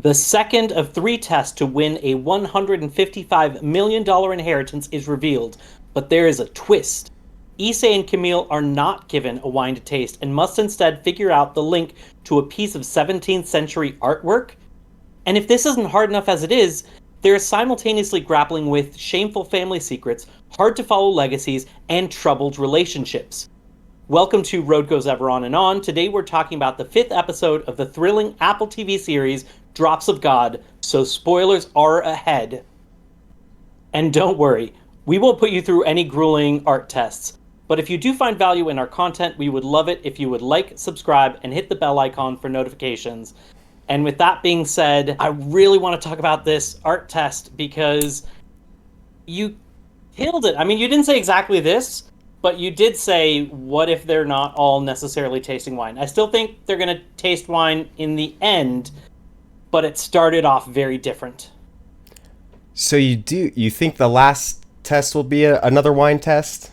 The second of three tests to win a $155 million inheritance is revealed, but there is a twist. Issei and Camille are not given a wine to taste and must instead figure out the link to a piece of 17th century artwork. And if this isn't hard enough as it is, they're simultaneously grappling with shameful family secrets, hard to follow legacies, and troubled relationships. Welcome to Road Goes Ever On and On. Today we're talking about the fifth episode of the thrilling Apple TV series Drops of God, so spoilers are ahead. And don't worry, we won't put you through any grueling art tests, but if you do find value in our content, we would love it if you would like, subscribe, and hit the bell icon for notifications. And with that being said, I really want to talk about this art test because you killed it. I mean, you didn't say exactly this, but you did say, what if they're not all necessarily tasting wine? I still think they're going to taste wine in the end, but it started off very different. So you think the last test will be another wine test?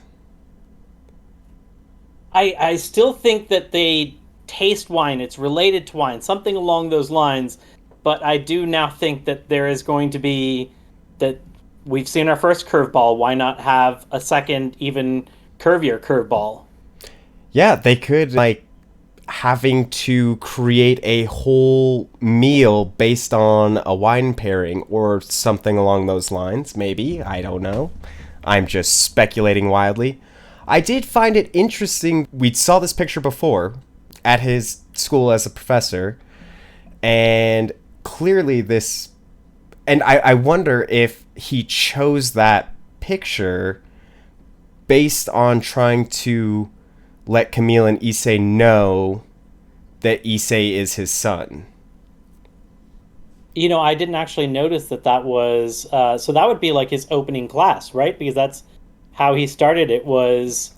I still think that they taste wine. It's related to wine, something along those lines. But I do now think that there is going to be that we've seen our first curveball. Why not have a second, even curvier curveball? Yeah, they could, like, having to create a whole meal based on a wine pairing or something along those lines. Maybe. I don't know. I'm just speculating wildly. I did find it interesting. We saw this picture before at his school as a professor, and clearly this, and I wonder if he chose that picture based on trying to let Camille and Issei know that Issei is his son. You know, I didn't actually notice that was, so that would be like his opening class, right? Because that's how he started. It was,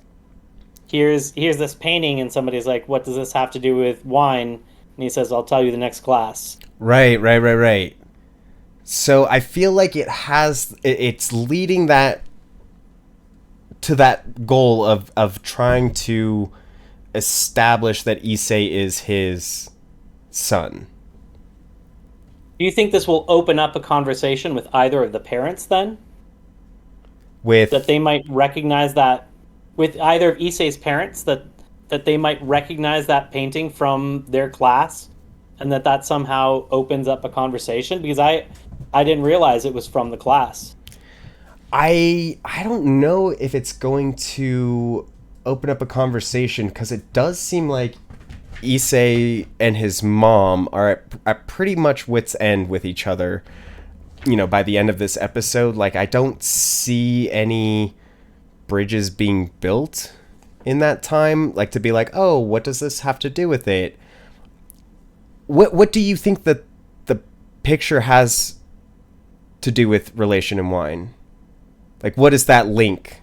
here's this painting, and somebody's like, what does this have to do with wine? And he says, I'll tell you the next class. Right. So I feel like it's leading that to that goal of trying to establish that Issei is his son. Do you think this will open up a conversation with either of the parents then? With That they might recognize that, with either of Issei's parents, that they might recognize that painting from their class, and that somehow opens up a conversation? Because I didn't realize it was from the class. I don't know if it's going to open up a conversation, because it does seem like Issei and his mom are at pretty much wit's end with each other, you know, by the end of this episode. Like, I don't see any bridges being built in that time, like, to be like, oh, what does this have to do with it? What do you think that the picture has to do with relation and wine? Like, what is that link?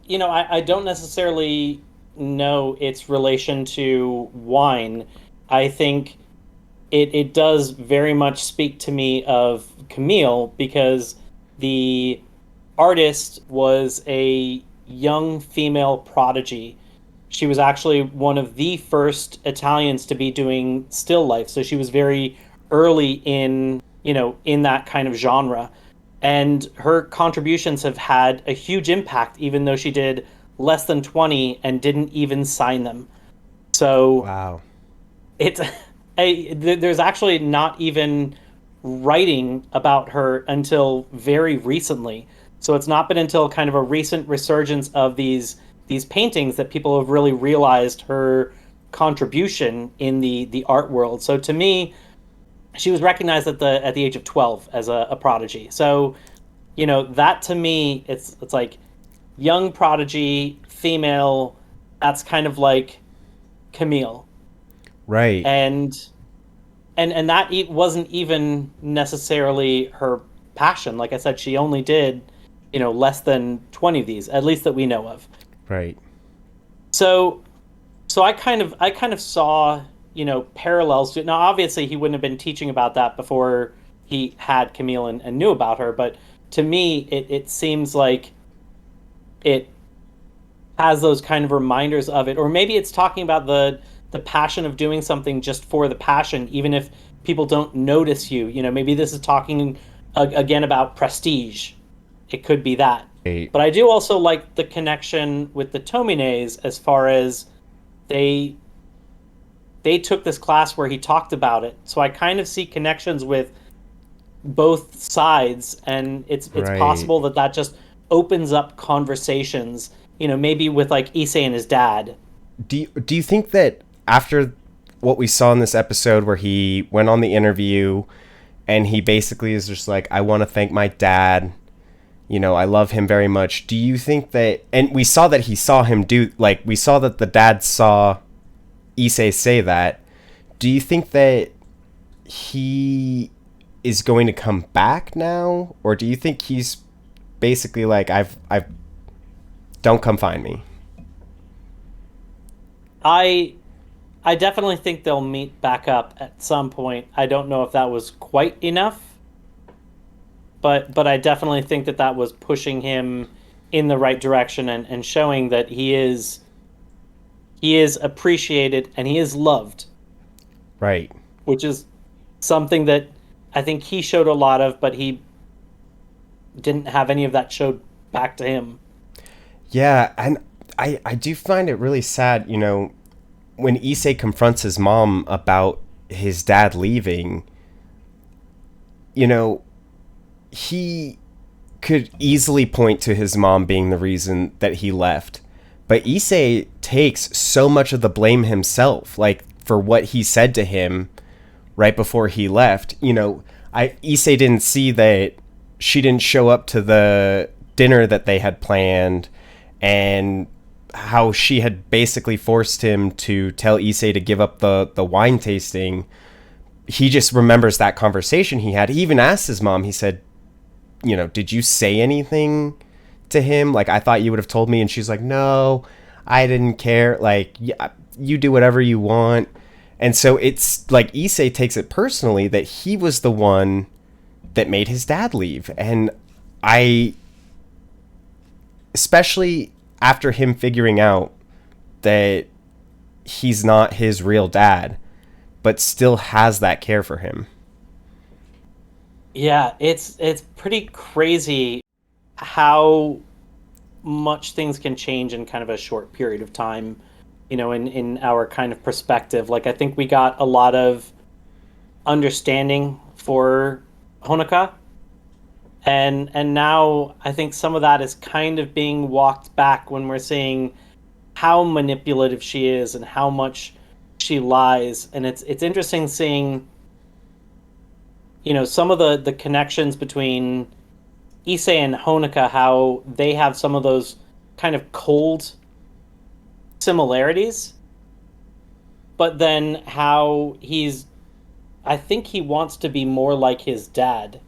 You know, I don't necessarily know its relation to wine. I think it does very much speak to me of Camille, because the artist was a young female prodigy. She was actually one of the first Italians to be doing still life, so she was very early in, in that kind of genre. And her contributions have had a huge impact, even though she did less than 20 and didn't even sign them. So Wow. there's actually not even writing about her until very recently. So it's not been until kind of a recent resurgence of these paintings that people have really realized her contribution in the art world. So to me, she was recognized at the age of 12 as a prodigy. So, that to me, it's like young prodigy, female. That's kind of like Camille, Right. and that wasn't even necessarily her passion. Like I said, she only did, less than 20 of these, at least that we know of. Right. So I kind of saw, parallels to, now obviously he wouldn't have been teaching about that before he had Camille and knew about her, but to me it seems like it has those kind of reminders of it. Or maybe it's talking about the passion of doing something just for the passion, even if people don't notice you. Maybe this is talking again about prestige. It could be that. Right. But I do also like the connection with the Tomines as far as they they took this class where he talked about it. So I kind of see connections with both sides, and it's Right. possible that just opens up conversations. Maybe with like Issei and his dad. Do you think that after what we saw in this episode where he went on the interview and he basically is just like, I want to thank my dad, I love him very much. Do you think that, and we saw that he saw him do, like, we saw that the dad saw Issei say that. Do you think that he is going to come back now? Or do you think he's basically like, I've, don't come find me? I I definitely think they'll meet back up at some point. I don't know if that was quite enough, but I definitely think that was pushing him in the right direction, and showing that he is appreciated and he is loved, Right. which is something that I think he showed a lot of, but he didn't have any of that showed back to him. Yeah, and I do find it really sad, when Issei confronts his mom about his dad leaving, you know, he could easily point to his mom being the reason that he left. But Issei takes so much of the blame himself, like for what he said to him right before he left. Issei didn't see that she didn't show up to the dinner that they had planned, and how she had basically forced him to tell Issei to give up the wine tasting. He just remembers that conversation he had. He even asked his mom, he said, did you say anything to him? Like, I thought you would have told me. And she's like, no, I didn't care. Like, yeah, you do whatever you want. And so it's like Issei takes it personally that he was the one that made his dad leave. And I, especially after him figuring out that he's not his real dad, but still has that care for him. Yeah, it's pretty crazy how much things can change in kind of a short period of time, in our kind of perspective. Like, I think we got a lot of understanding for Honoka, and now I think some of that is kind of being walked back when we're seeing how manipulative she is and how much she lies. And it's interesting seeing, some of the connections between Issei and Honoka, how they have some of those kind of cold similarities, but then how I think he wants to be more like his dad.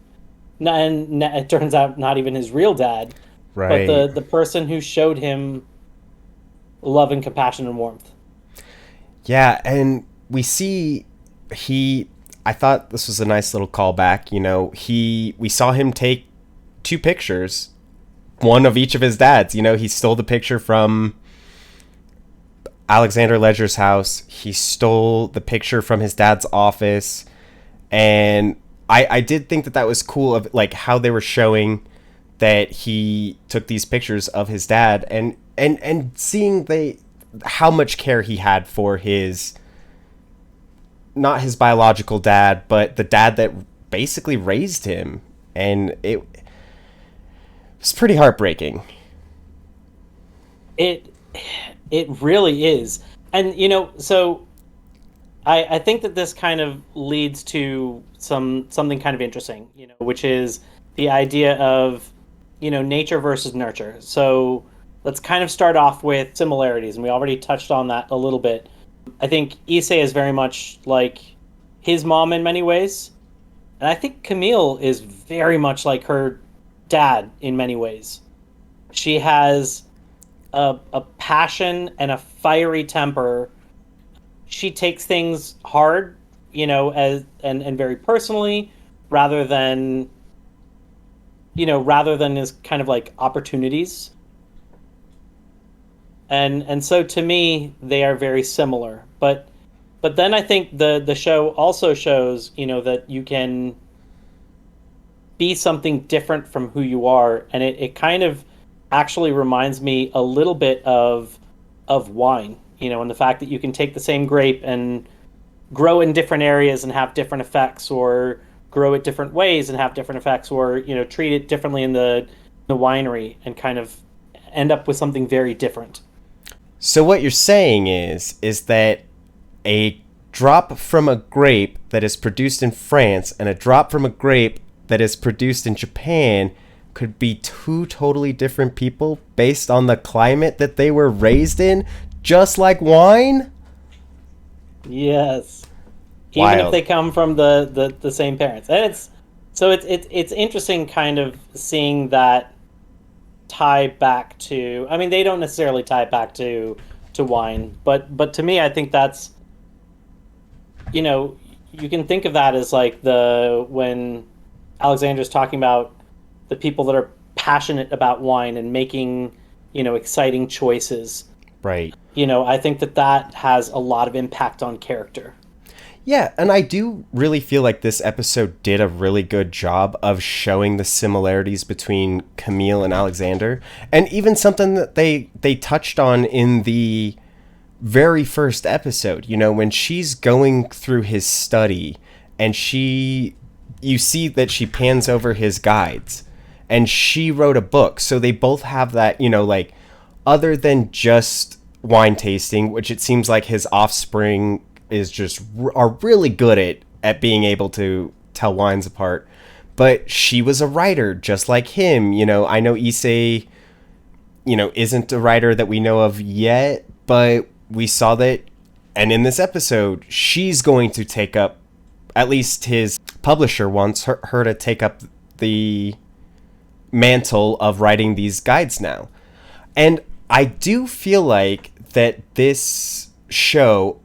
And it turns out not even his real dad, but Right. the person who showed him love and compassion and warmth. Yeah, and we see he I thought this was a nice little callback, we saw him take two pictures, one of each of his dads. He stole the picture from Alexander Ledger's house. He stole the picture from his dad's office. And I did think that was cool, of like how they were showing that he took these pictures of his dad, and seeing how much care he had for his, not his biological dad, but the dad that basically raised him. And it was pretty heartbreaking. It it really is. And so I think that this kind of leads to something kind of interesting, which is the idea of, nature versus nurture. So let's kind of start off with similarities, and we already touched on that a little bit. I think Issei is very much like his mom in many ways, and I think Camille is very much like her dad in many ways. She has a passion and a fiery temper. She takes things hard, as and very personally, rather than as kind of like opportunities. And so to me, they are very similar. But But then I think the show also shows, that you can be something different from who you are, and it kind of actually reminds me a little bit of wine, and the fact that you can take the same grape and grow in different areas and have different effects, or grow it different ways and have different effects, or treat it differently in the winery and kind of end up with something very different. So what you're saying is that a drop from a grape that is produced in France and a drop from a grape that is produced in Japan could be two totally different people based on the climate that they were raised in, just like wine? Yes. Even Wild. if they come from the same parents. And it's interesting kind of seeing that tie back to, I mean, they don't necessarily tie it back to wine, but to me I think that's, you can think of that as like when Alexander's talking about the people that are passionate about wine and making, exciting choices. Right. I think that has a lot of impact on character. Yeah, and I do really feel like this episode did a really good job of showing the similarities between Camille and Alexander, and even something that they touched on in the very first episode, when she's going through his study and you see that she pans over his guides, and she wrote a book, so they both have that, like, other than just wine tasting, which it seems like his offspring are really good at being able to tell wines apart. But she was a writer just like him. I know Issei, isn't a writer that we know of yet, but we saw that, and in this episode, she's going to take up, at least his publisher wants her to take up the mantle of writing these guides now. And I do feel like that this show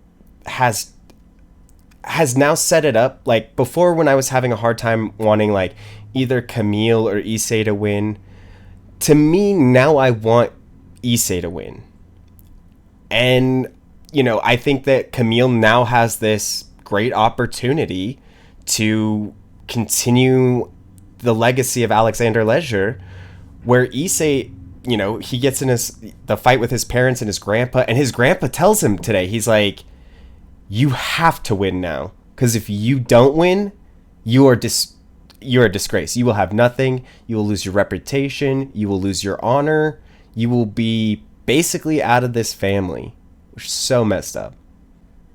has now set it up. Like, before, when I was having a hard time wanting like either Camille or Issei to win, to me now I want Issei to win. And I think that Camille now has this great opportunity to continue the legacy of Alexander Leisure, where Issei, he gets in the fight with his parents and his grandpa tells him today, he's like, you have to win now, because if you don't win, you're a disgrace. You will have nothing. You will lose your reputation. You will lose your honor. You will be basically out of this family, which is so messed up.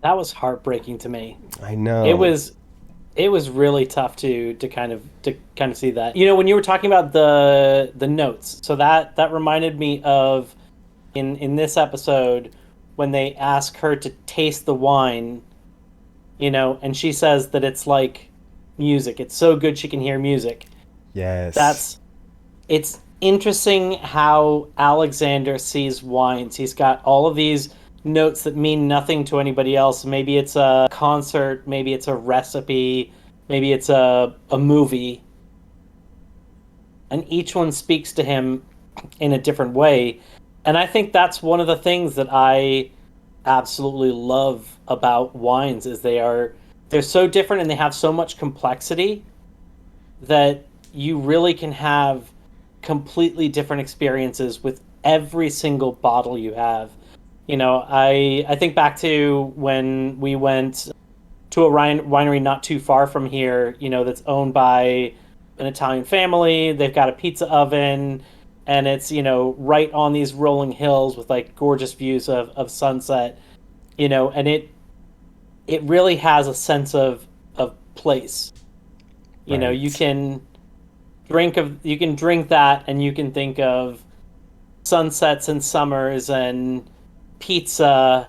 That was heartbreaking to me. I know. It was really tough to kind of see that. When you were talking about the notes, so that reminded me of in this episode when they ask her to taste the wine, and she says that it's like music. It's so good she can hear music. Yes. It's interesting how Alexander sees wines. He's got all of these notes that mean nothing to anybody else. Maybe it's a concert, maybe it's a recipe, maybe it's a movie. And each one speaks to him in a different way. And I think that's one of the things that I absolutely love about wines is they're so different and they have so much complexity that you really can have completely different experiences with every single bottle you have. I think back to when we went to a winery not too far from here, that's owned by an Italian family. They've got a pizza oven, and it's, right on these rolling hills with like gorgeous views of sunset, and it really has a sense of place. Right. You can drink that and you can think of sunsets and summers and pizza,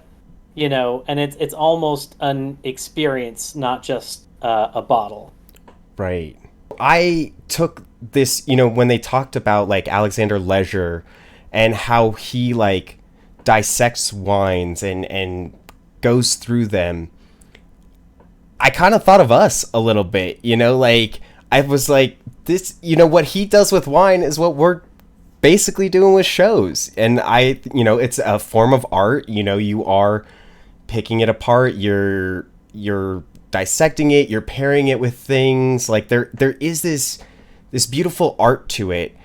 and it's almost an experience, not just a bottle. Right. I took this, when they talked about like Alexander Leisure and how he like dissects wines and goes through them, I kind of thought of us a little bit, like I was like, this, what he does with wine is what we're basically doing with shows. And it's a form of art. You are picking it apart, you're dissecting it, you're pairing it with things. Like there is this beautiful art to it.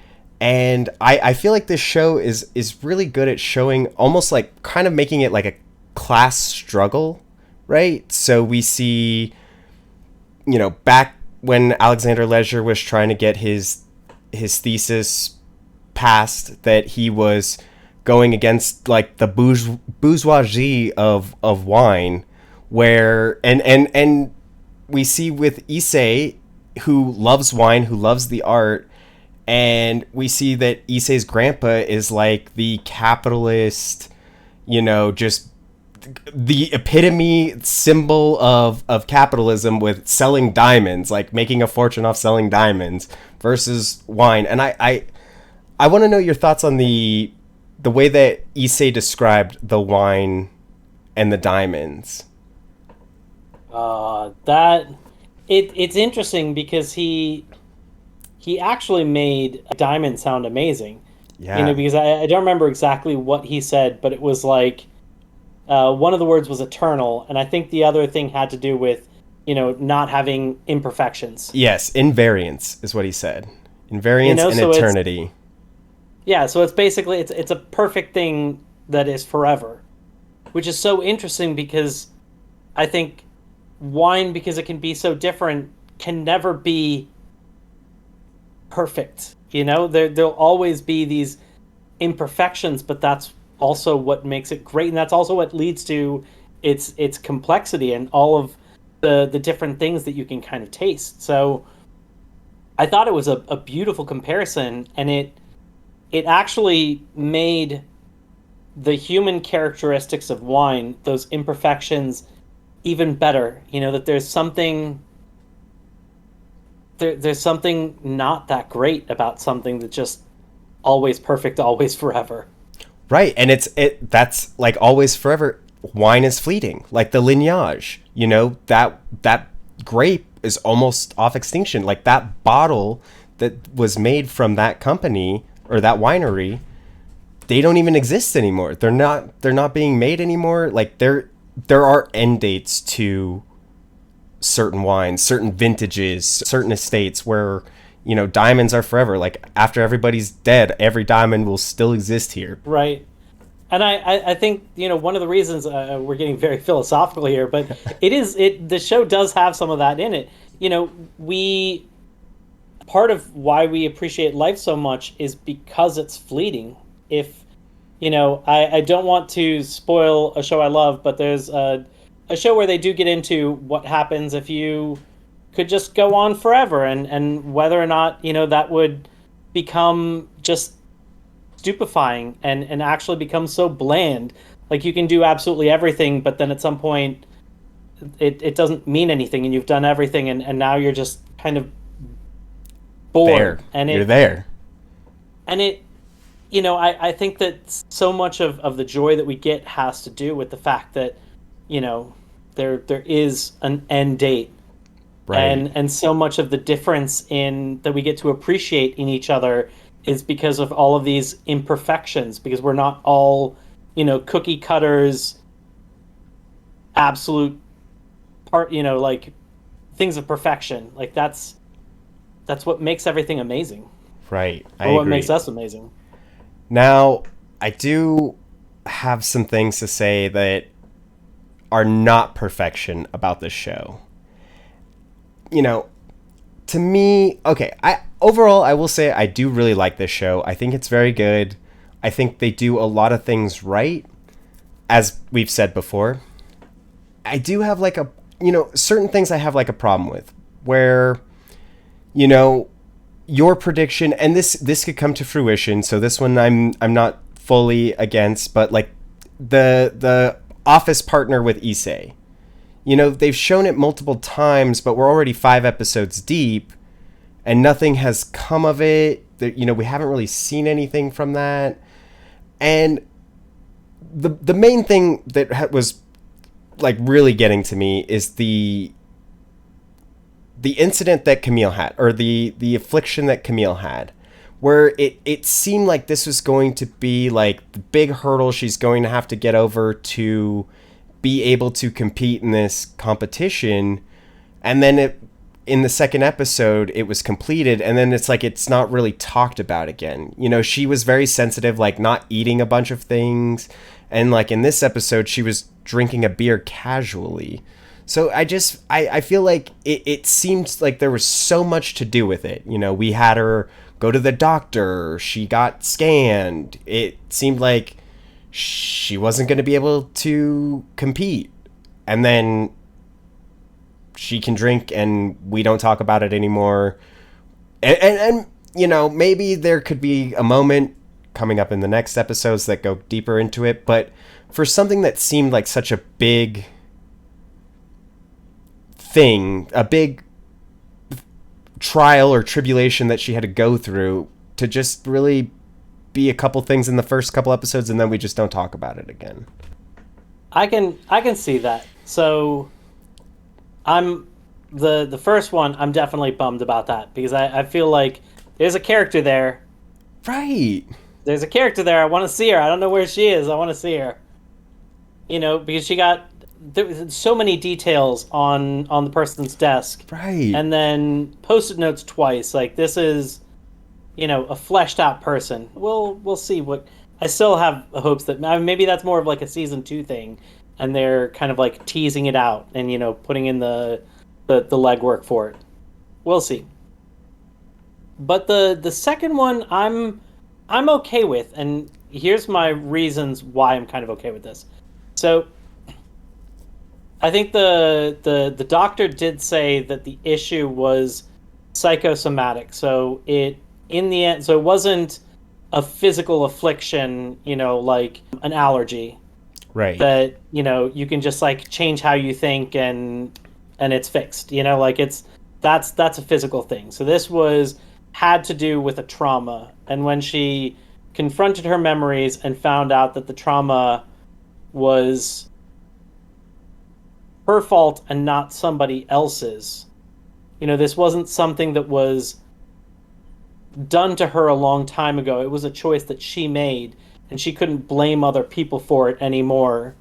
And I feel like this show is really good at showing, almost like kind of making it like a class struggle, right? So we see, back when Alexander Leisure was trying to get his thesis passed, that he was going against like the bourgeoisie of wine, where and we see with Issei, who loves wine, who loves the art. And we see that Issei's grandpa is like the capitalist, just the epitome symbol of capitalism, with selling diamonds, like making a fortune off selling diamonds versus wine. And I want to know your thoughts on the way that Issei described the wine and the diamonds. It's interesting because he actually made diamond sound amazing. Yeah. Because I don't remember exactly what he said, but it was like one of the words was eternal, and I think the other thing had to do with not having imperfections. Yes, invariance is what he said. Invariance and so eternity. So it's basically it's a perfect thing that is forever, which is so interesting because I think wine, because it can be so different, can never be perfect. There'll always be these imperfections, but that's also what makes it great, and that's also what leads to its complexity and all of the different things that you can kind of taste. So I thought it was a beautiful comparison, and it actually made the human characteristics of wine, those imperfections, even better. That there's something not that great about something that's just always perfect, always forever. Right, and that's like always forever. Wine is fleeting, like the lineage. That grape is almost off extinction. Like that bottle that was made from that company or that winery, they don't even exist anymore. They're not being made anymore. Like there are end dates to certain wines, certain vintages, certain estates where diamonds are forever. Like after everybody's dead, every diamond will still exist here. Right. And I think one of the reasons we're getting very philosophical here, but the show does have some of that in it. Part of why we appreciate life so much is because it's fleeting. If I don't want to spoil a show I love, but there's a show where they do get into what happens if you could just go on forever, and whether or not that would become just stupefying and actually become so bland. Like you can do absolutely everything, but then at some point it doesn't mean anything, and you've done everything, and now you're just kind of bored. You're there. And I think that so much of the joy that we get has to do with the fact that there is an end date. Right. And so much of the difference in that we get to appreciate in each other is because of all of these imperfections, because we're not all, cookie cutters, absolute part, like things of perfection. Like that's what makes everything amazing. Right. Or what makes us amazing. Now, I do have some things to say that are not perfection about this show. To me, okay, overall, I will say I do really like this show. I think it's very good. I think they do a lot of things right, as we've said before. I do have like certain things I have like a problem with, where, your prediction, and this could come to fruition, so this one I'm not fully against, but like the office partner with Issei. They've shown it multiple times, but we're already 5 episodes deep, and nothing has come of it. We haven't really seen anything from that. And the main thing that was like really getting to me is the incident that Camille had, or the affliction that Camille had, where it seemed like this was going to be like the big hurdle she's going to have to get over to be able to compete in this competition, and then in the second episode it was completed, and then it's like it's not really talked about again. You know, she was very sensitive, like not eating a bunch of things, and like in this episode she was drinking a beer casually. So I feel like it seems like there was so much to do with it. You know, we had her go to the doctor, she got scanned, it seemed like she wasn't going to be able to compete, and then she can drink and we don't talk about it anymore. And you know, maybe there could be a moment coming up in the next episodes that go deeper into it, but for something that seemed like such a big thing, a big trial or tribulation that she had to go through, to just really be a couple things in the first couple episodes and then we just don't talk about it again. I can see that. So I'm the first one, I'm definitely bummed about that, because I feel like there's a character there. Right. There's a character there. I want to see her. I don't know where she is. I want to see her. You know, because there was so many details on the person's desk. Right. And then Post-it notes twice. Like, this is, you know, a fleshed out person. We'll see what. I still have hopes that maybe that's more of like a season 2 thing, and they're kind of like teasing it out and, you know, putting in the legwork for it. We'll see. But the second one I'm okay with, and here's my reasons why I'm kind of okay with this. So I think the doctor did say that the issue was psychosomatic. So it wasn't a physical affliction, you know, like an allergy. Right. That, you know, you can just like change how you think and it's fixed, you know, like that's a physical thing. So this had to do with a trauma. And when she confronted her memories and found out that the trauma was her fault and not somebody else's, you know, this wasn't something that was done to her a long time ago. It was a choice that she made, and she couldn't blame other people for it anymore.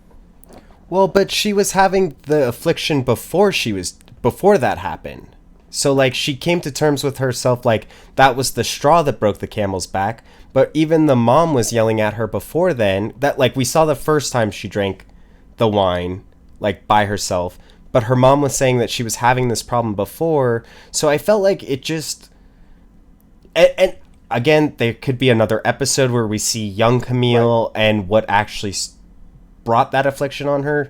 Well, but she was having the affliction before that happened. So, like, she came to terms with herself, like, that was the straw that broke the camel's back. But even the mom was yelling at her before then, that, like, we saw the first time she drank the wine, like, by herself. But her mom was saying that she was having this problem before. So I felt like it just... And again, there could be another episode where we see young Camille and what actually brought that affliction on her.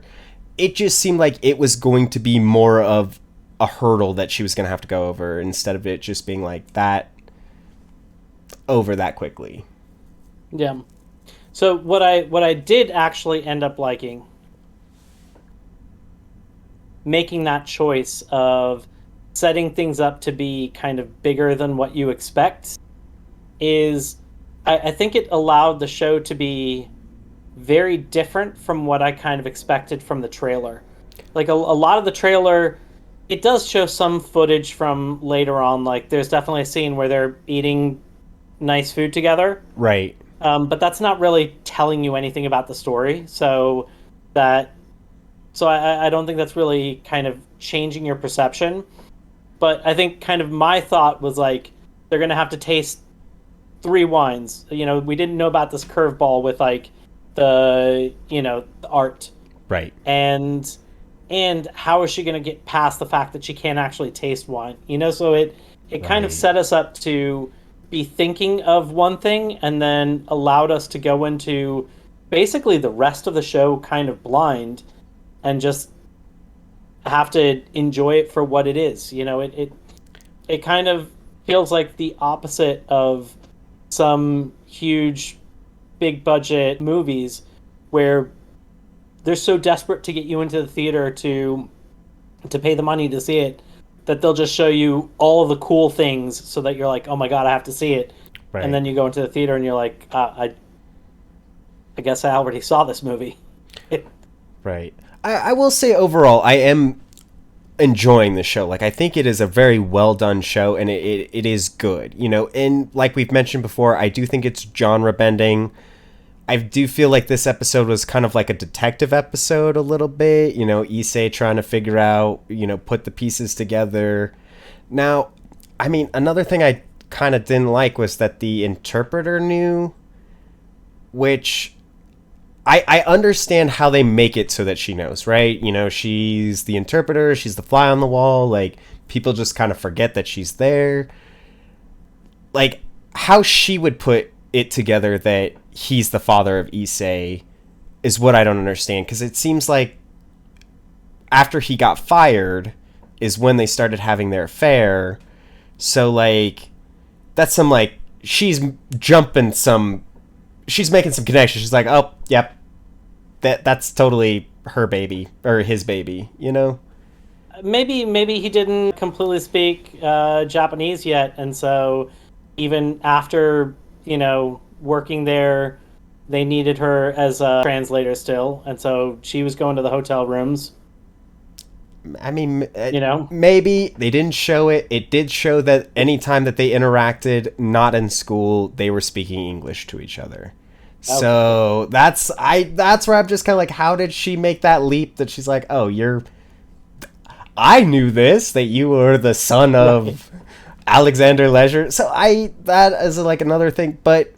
It just seemed like it was going to be more of a hurdle that she was going to have to go over, instead of it just being like that over that quickly. Yeah. So what I did actually end up liking, making that choice of setting things up to be kind of bigger than what you expect, is I think it allowed the show to be very different from what I kind of expected from the trailer. Like a lot of the trailer, it does show some footage from later on. Like there's definitely a scene where they're eating nice food together. Right. But that's not really telling you anything about the story. So I don't think that's really kind of changing your perception. But I think kind of my thought was like, they're going to have to taste 3 wines. You know, we didn't know about this curveball with like the art. Right. And how is she going to get past the fact that she can't actually taste wine? You know, so it kind of set us up to be thinking of one thing, and then allowed us to go into basically the rest of the show kind of blind and just have to enjoy it for what it is. You know, it kind of feels like the opposite of some huge big budget movies where they're so desperate to get you into the theater to pay the money to see it that they'll just show you all of the cool things so that you're like, oh my god, I have to see it. Right. And then you go into the theater and you're like, I guess I already saw this movie. Right. I will say overall, I am enjoying the show. Like, I think it is a very well done show, and it is good. You know, and like we've mentioned before, I do think it's genre bending. I do feel like this episode was kind of like a detective episode a little bit. You know, Issei trying to figure out, you know, put the pieces together. Now, I mean, another thing I kind of didn't like was that the interpreter knew, which I understand how they make it so that she knows, right? You know, she's the interpreter, she's the fly on the wall, like, people just kind of forget that she's there. Like, how she would put it together that he's the father of Issei is what I don't understand, because it seems like after he got fired is when they started having their affair. So, like, that's some, like, she's making some connections. She's like, oh, yep, that's totally her baby, or his baby, you know? Maybe he didn't completely speak Japanese yet, and so even after, you know, working there, they needed her as a translator still, and so she was going to the hotel rooms. I mean, You know, maybe they didn't show it. It did show that anytime that they interacted, not in school, they were speaking English to each other. Okay. So that's where I'm just kind of like, how did she make that leap that she's like, oh, I knew this, that you were the son of Alexander Leisure. So that is like another thing, but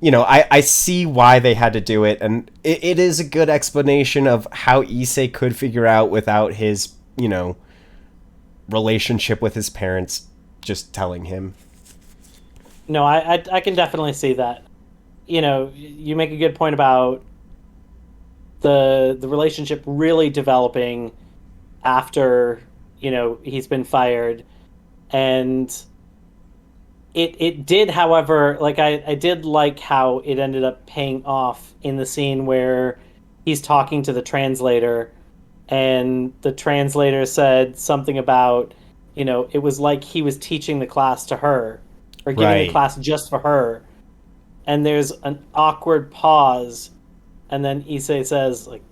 you know, I see why they had to do it, and it is a good explanation of how Issei could figure out without his, you know, relationship with his parents just telling him. no, I can definitely see that. You know, you make a good point about the relationship really developing after, you know, he's been fired, and it did, however, like I did like how it ended up paying off in the scene where he's talking to the translator, and the translator said something about, you know, it was like he was teaching the class to her, or giving Right. the class just for her. And there's an awkward pause, and then Issei says, like,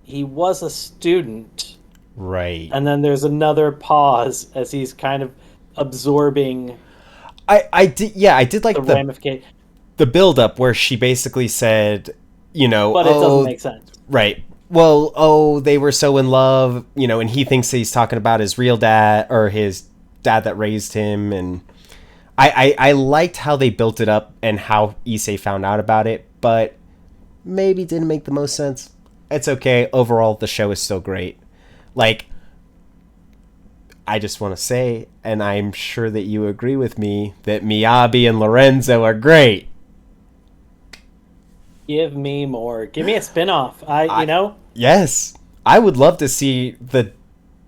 he was a student. Right. And then there's another pause as he's kind of absorbing I did like the ramification. the build up where she basically said, you know, But it doesn't make sense. right. Well, they were so in love, you know, and he thinks he's talking about his real dad, or his dad that raised him, and I liked how they built it up and how Issei found out about it, but maybe didn't make the most sense. It's okay. Overall, the show is still great. Like, I just want to say, and I'm sure that you agree with me, that Miyabi and Lorenzo are great. Give me more. Give me a spin-off. You know? Yes. I would love to see the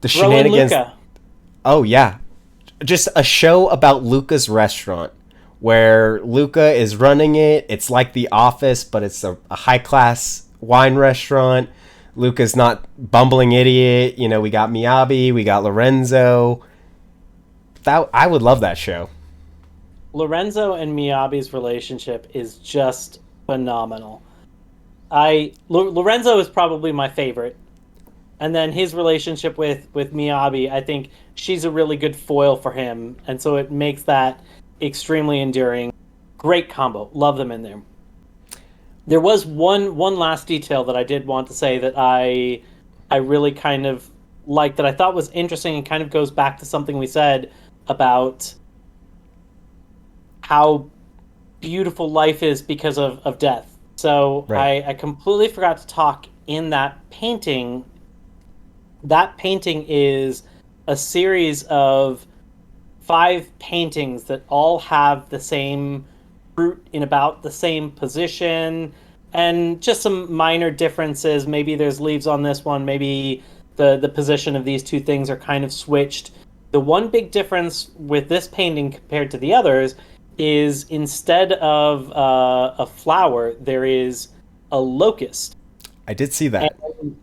Throw in shenanigans. Luca. Oh, yeah. Just a show about Luca's restaurant where Luca is running it. It's like The Office, but it's a high-class wine restaurant. Luca's not bumbling idiot. You know, we got Miyabi, we got Lorenzo. I would love that show. Lorenzo and Miyabi's relationship is just phenomenal. Lorenzo is probably my favorite. And then his relationship with Miyabi, I think she's a really good foil for him, and so it makes that extremely endearing. Great combo. Love them in there. There was one last detail that I did want to say that I really kind of liked, that I thought was interesting, and kind of goes back to something we said about how beautiful life is because of death. So Right. I completely forgot to talk in that painting. That painting is a series of 5 paintings that all have the same fruit in about the same position, and just some minor differences. Maybe there's leaves on this one, maybe the position of these 2 things are kind of switched. The one big difference with this painting compared to the others is, instead of a flower, there is a locust. I did see that. And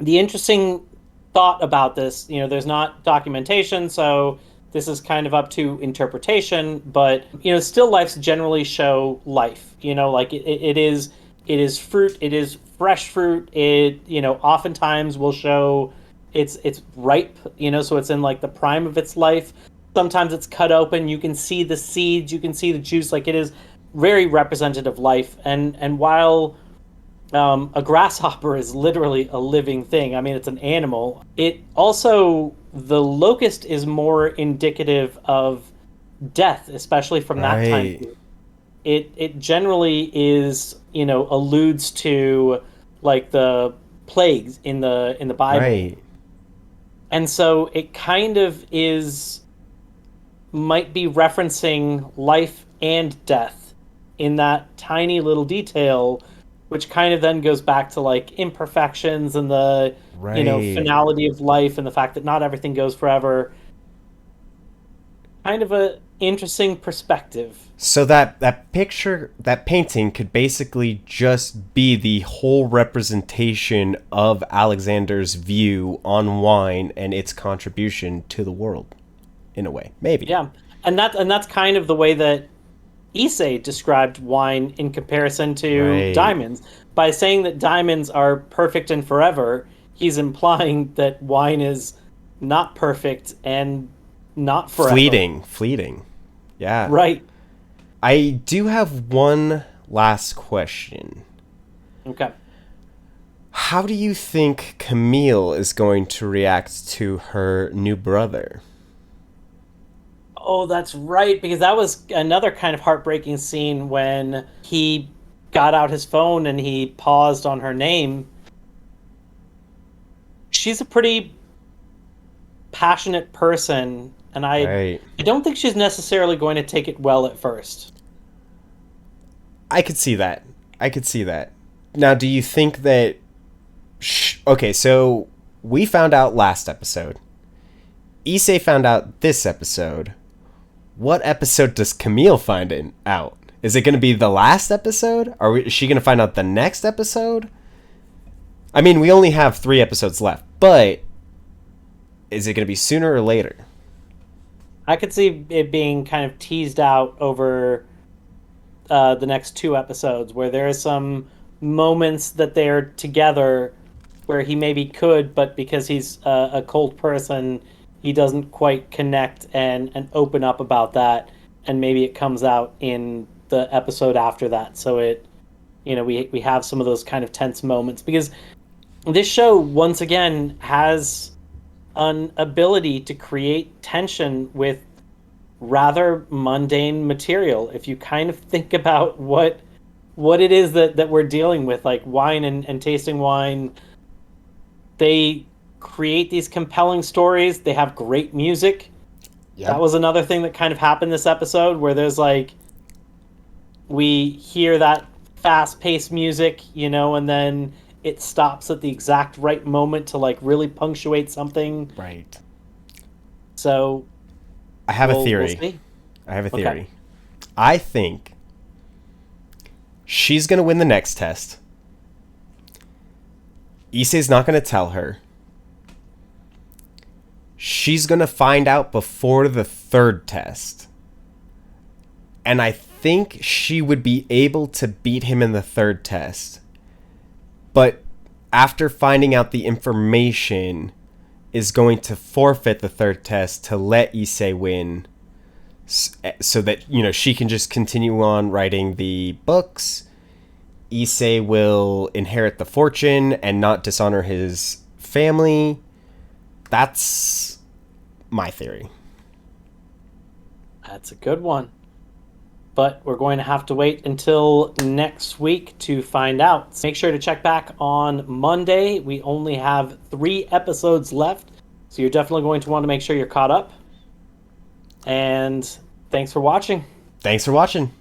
the interesting thought about this, you know, there's not documentation, so this is kind of up to interpretation, but, you know, still lifes generally show life, you know, like it is fruit, it is fresh fruit, it, you know, oftentimes will show it's ripe, you know, so it's in like the prime of its life. Sometimes it's cut open, you can see the seeds, you can see the juice, like it is very representative of life. And while a grasshopper is literally a living thing, I mean, it's an animal. It also, the locust is more indicative of death, especially from that time Right. period. It generally is, alludes to like the plagues in the Bible. Right. And so it kind of is, might be referencing life and death in that tiny little detail, which kind of then goes back to like imperfections and the, Right. finality of life and the fact that not everything goes forever. Kind of a interesting perspective. So that picture, that painting could basically just be the whole representation of Alexander's view on wine and its contribution to the world in a way. Maybe. Yeah. And that's kind of the way that Issei described wine in comparison to Right. diamonds. By saying that diamonds are perfect and forever, he's implying that wine is not perfect and not forever. Fleeting, fleeting. Yeah. Right. I do have one last question. Okay. How do you think Camille is going to react to her new brother? Oh, that's right, because that was another kind of heartbreaking scene when he got out his phone and he paused on her name. She's a pretty passionate person, and Right. I don't think she's necessarily going to take it well at first. I could see that. I could see that. Now, do you think that... Okay, so we found out last episode. Issei found out this episode. What episode does Camille find out? Is it going to be the last episode? Is she going to find out the next episode? I mean, we only have 3 episodes left, but is it going to be sooner or later? I could see it being kind of teased out over the next 2 episodes, where there are some moments that they're together where he maybe could, but because he's a cold person, he doesn't quite connect and open up about that, and maybe it comes out in the episode after that. So we have some of those kind of tense moments, because this show once again has an ability to create tension with rather mundane material. If you kind of think about what it is that we're dealing with, like wine and tasting wine, they create these compelling stories. They have great music. That Yep. was another thing that kind of happened this episode, where there's like, we hear that fast-paced music, and then it stops at the exact right moment to like really punctuate something. Right. So I have a we'll theory. see. I have a Okay. theory. I think she's going to win the next test. Issei's not going to tell her. She's going to find out before the 3rd test. And I think she would be able to beat him in the 3rd test. But after finding out the information, is going to forfeit the 3rd test to let Issei win, so that she can just continue on writing the books. Issei will inherit the fortune and not dishonor his family. That's my theory. That's a good one. But we're going to have to wait until next week to find out. Make sure to check back on Monday. We only have 3 episodes left, so you're definitely going to want to make sure you're caught up. And thanks for watching. Thanks for watching.